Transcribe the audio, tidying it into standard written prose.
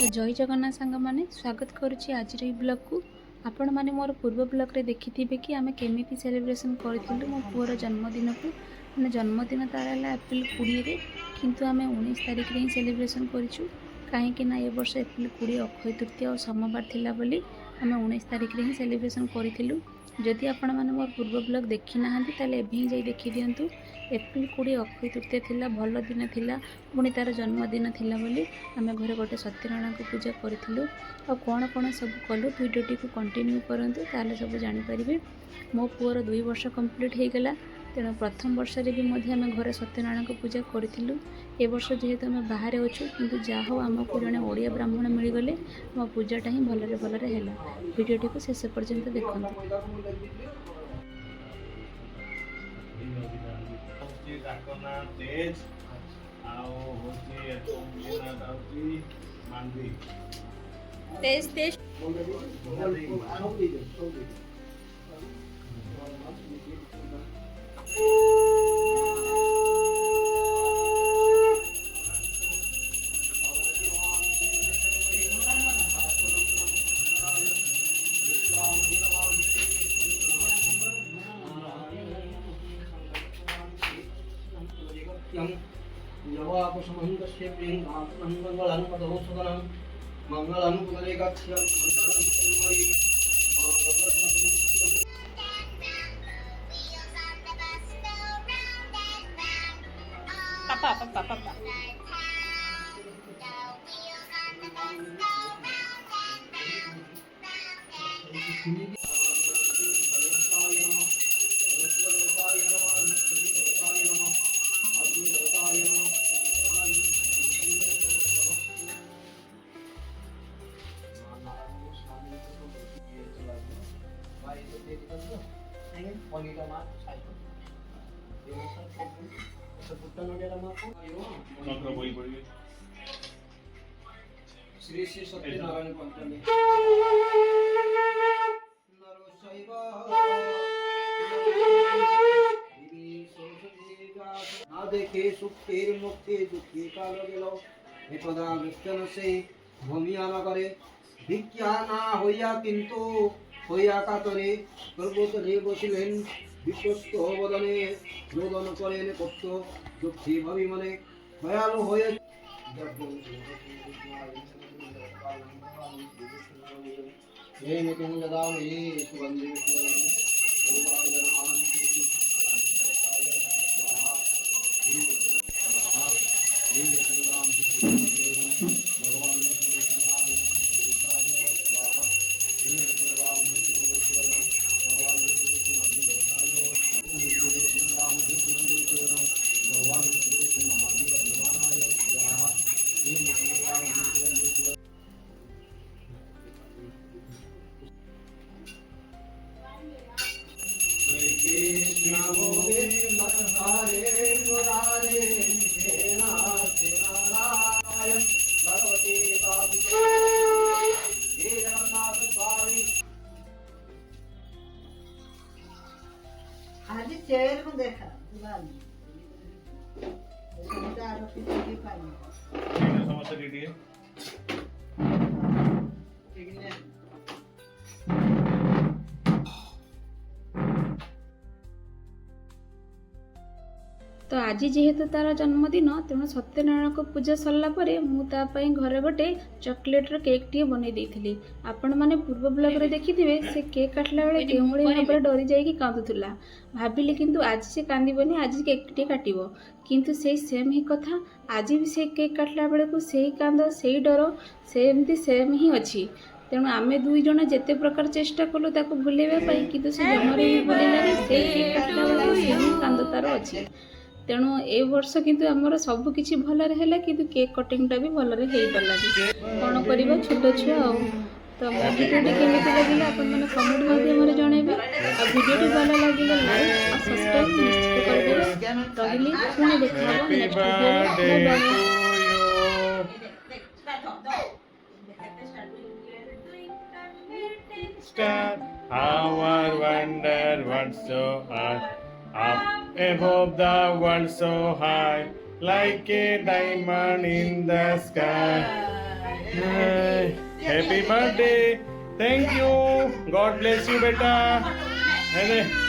जय जगन्नाथ सांग मैंने स्वागत करुच्ची आज ब्लॉग को आपण मैंने मोर पूर्व ब्लॉग रे देखिथिबे कि आमे केमिति सेलिब्रेशन करथिलु मो पुअर जन्मदिन को माने जन्मदिन तार है एप्रिल 20 रे किंतु आमे 19 तारिख रे सेलिब्रेशन करिछु कहीं ना ए वर्ष एप्रिल 20 अक्षय तृतीया और सोमवार थिला बोली आमे 19 तारिख रे सेलिब्रेशन करिथिलु। जदि आपण मैंने मोर पूर्व ब्लॉग देखी ना ताले एभी जाई देखि दियंतु। एप्रिल 20 अक्षय तृतीया थिला भल दिन थिला पुणी तार जन्मदिन थिला बोली आमे घरे गोटे सत्यनारायण को पूजा करिथिलु आ कौन कौन सब कलु वीडियोटी को कंटिन्यू करंतु ताले सब जानि परिबे। मो पुअर 2 वर्ष कंप्लीट हो गला तेणु प्रथम वर्ष रे भी मध्य आमे घरे सत्यनारायण को पूजा करिथिलु। ए वर्ष जेहेतु आमे बाहर अछु किंतु जाहो आमको जने ओडिया ब्राह्मण मिल गले मो पूजाटा ही भलरे हैला। वीडियोटी को शेष पर्यंत देखंतु। तेज तेज यवाकुसुमहन्तस्य प्रियङ्कात्मं मङ्गलं पदोषधनं मङ्गलं पुनरेकाख्यं मङ्गलं पुनर्मयि पापा श्री श्री सत्यनारायण पंचमी ना देखे सुखे मुक्ति दुखी काल गेलो विपदा विष्टन से भूमिया न करे भिक्षा ना होया किंतु होया कातरे पर्वतरे बसिलेन विश्वस्त बदने रोदन करेन कष्ट दुखी भवि मने दयालु होय ये मितिं ददामि सुगन्धि सर्वाय धर्मान् स्वाहा आज चेयर में देखा दीवार समस्या रेडी है तो आज जेहेतु तार जन्मदिन तेणु सत्यनारायण को पूजा सरला परे मु ता पई घरे गोटे चॉकलेट रो केक टी बनै देइथिली। आपण माने पूर्व ब्लॉग रे देखिथिबे से केक काटला बेले केउंगळी भाबरे डरी जाई कि कांदुथुला भाबिली किंतु आज से कांदीबनी आज केक टी काटिबो किंतु सेही सेम ही कथा आज भी से केक काटला बेले को सेही कांद सेही डर सेमती सेम ही अछि। तेणु आमे दुई जण जेते प्रकार चेष्टा कलु ताको भुलेबा पई किंतु से जमरे भी भुलिला से केक काटला बेले सेही कांद तार अछि। तेणु ए वर्ष किंतु आमर सब किछि भलरे हैला किंतु केक कटिंगटा भी भलरे हेई परलानी कोन करबा छोटो छुआ आ तो वीडियोटी केमिति लागिला आपण माने कमेंट माध्यम रे जणेबे आ वीडियोटी भल लागिला लाइक आ सब्सक्राइब निश्चित करबे। रहिली पुणी देखाबो next video bye Start our wonder what so up above the world so high like a diamond in the sky. Happy birthday. Thank you. God bless you, beta. है